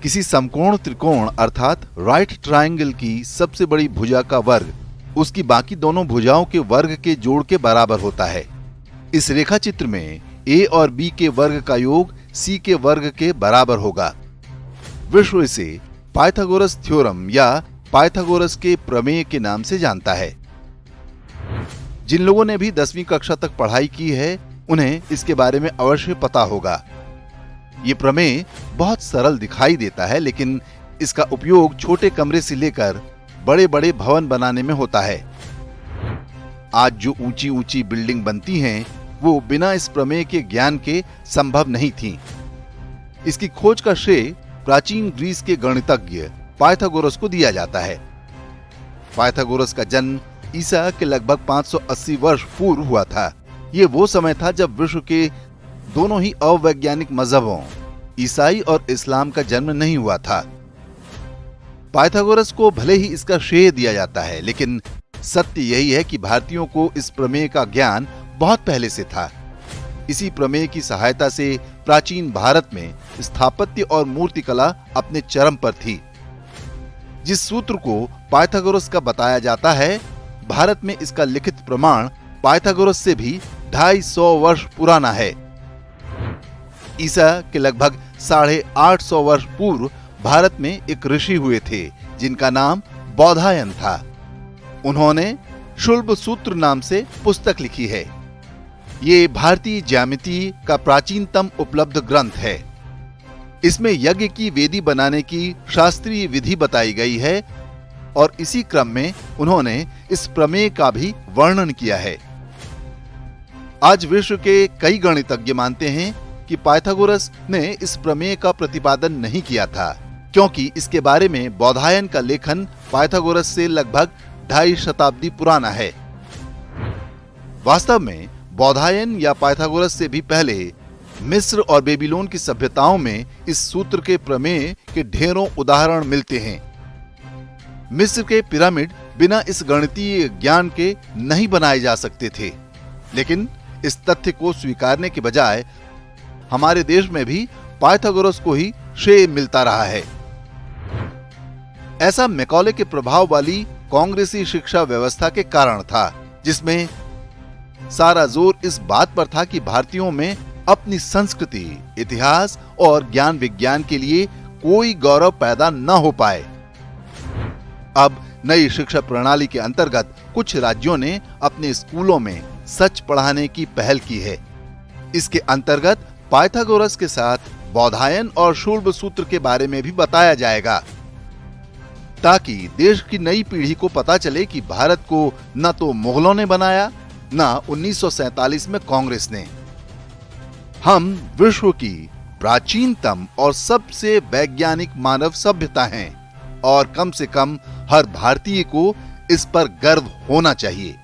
किसी समकोण त्रिकोण अर्थात राइट ट्रायंगल की सबसे बड़ी भुजा का वर्ग उसकी बाकी दोनों भुजाओं के वर्ग के जोड़ के बराबर होता है। इस रेखा चित्र में ए और बी के वर्ग का योग सी के वर्ग के बराबर होगा। विश्व इसे पाइथागोरस थ्योरम या पाइथागोरस के प्रमेय के नाम से जानता है। जिन लोगों ने भी 10वीं कक्षा तक पढ़ाई की है उन्हें इसके बारे में अवश्य पता होगा। ये प्रमेय बहुत सरल दिखाई देता है, लेकिन इसका उपयोग छोटे कमरे से लेकर बड़े बड़े भवन बनाने में होता है। आज जो ऊंची ऊंची बिल्डिंग बनती हैं, वो बिना इस प्रमेय के ज्ञान के संभव नहीं थी। इसकी खोज का श्रेय प्राचीन ग्रीस के गणितज्ञ पाइथागोरस को दिया जाता है। पाइथागोरस का जन्म ईसा के लगभग 580 वर्ष पूर्व हुआ था। ये वो समय था जब विश्व के दोनों ही अवैज्ञानिक मजहबों ईसाई और इस्लाम का जन्म नहीं हुआ था। पाइथागोरस को भले ही इसका श्रेय दिया जाता है, लेकिन सत्य यही है कि भारतीयों को इस प्रमेय का ज्ञान बहुत पहले से था। इसी प्रमेय की सहायता से प्राचीन भारत में स्थापत्य और मूर्तिकला अपने चरम पर थी। जिस सूत्र को पाइथागोरस का बताया जाता है, भारत में इसका लिखित प्रमाण पाइथागोरस से भी 250 वर्ष पुराना है। ईसा के लगभग 850 वर्ष पूर्व भारत में एक ऋषि हुए थे जिनका नाम बौधायन था। उन्होंने शुल्ब सूत्र नाम से पुस्तक लिखी है। ये भारतीय ज्यामिति का प्राचीनतम उपलब्ध ग्रंथ है। इसमें यज्ञ की वेदी बनाने की शास्त्रीय विधि बताई गई है और इसी क्रम में उन्होंने इस प्रमेय का भी वर्णन किया है। आज विश्व के कई गणितज्ञ मानते हैं कि पाइथागोरस ने इस प्रमेय का प्रतिपादन नहीं किया था, क्योंकि इसके बारे में बौधायन का लेखन पाइथागोरस से लगभग 2.5 शताब्दी पुराना है। वास्तव में बौधायन या पाइथागोरस से भी पहले मिस्र और बेबीलोन की सभ्यताओं में इस सूत्र के प्रमेय के ढेरों उदाहरण मिलते हैं। मिस्र के पिरामिड बिना इस गणितीय ज्ञान के नहीं बनाए जा सकते थे, लेकिन इस तथ्य को स्वीकारने के बजाय हमारे देश में भी पाइथागोरस को ही श्रेय मिलता रहा है। ऐसा मैकॉले के प्रभाव वाली कांग्रेसी शिक्षा व्यवस्था के कारण था, जिसमें सारा जोर इस बात पर था कि भारतीयों में अपनी संस्कृति, इतिहास और ज्ञान विज्ञान के लिए कोई गौरव पैदा न हो पाए। अब नई शिक्षा प्रणाली के अंतर्गत कुछ राज्यों ने अपने स्कूलों में सच पढ़ाने की पहल की है। इसके अंतर्गत पाइथागोरस के साथ बौधायन और शुल्ब सूत्र के बारे में भी बताया जाएगा, ताकि देश की नई पीढ़ी को पता चले कि भारत को न तो मुगलों ने बनाया, न 1947 में कांग्रेस ने। हम विश्व की प्राचीनतम और सबसे वैज्ञानिक मानव सभ्यता हैं और कम से कम हर भारतीय को इस पर गर्व होना चाहिए।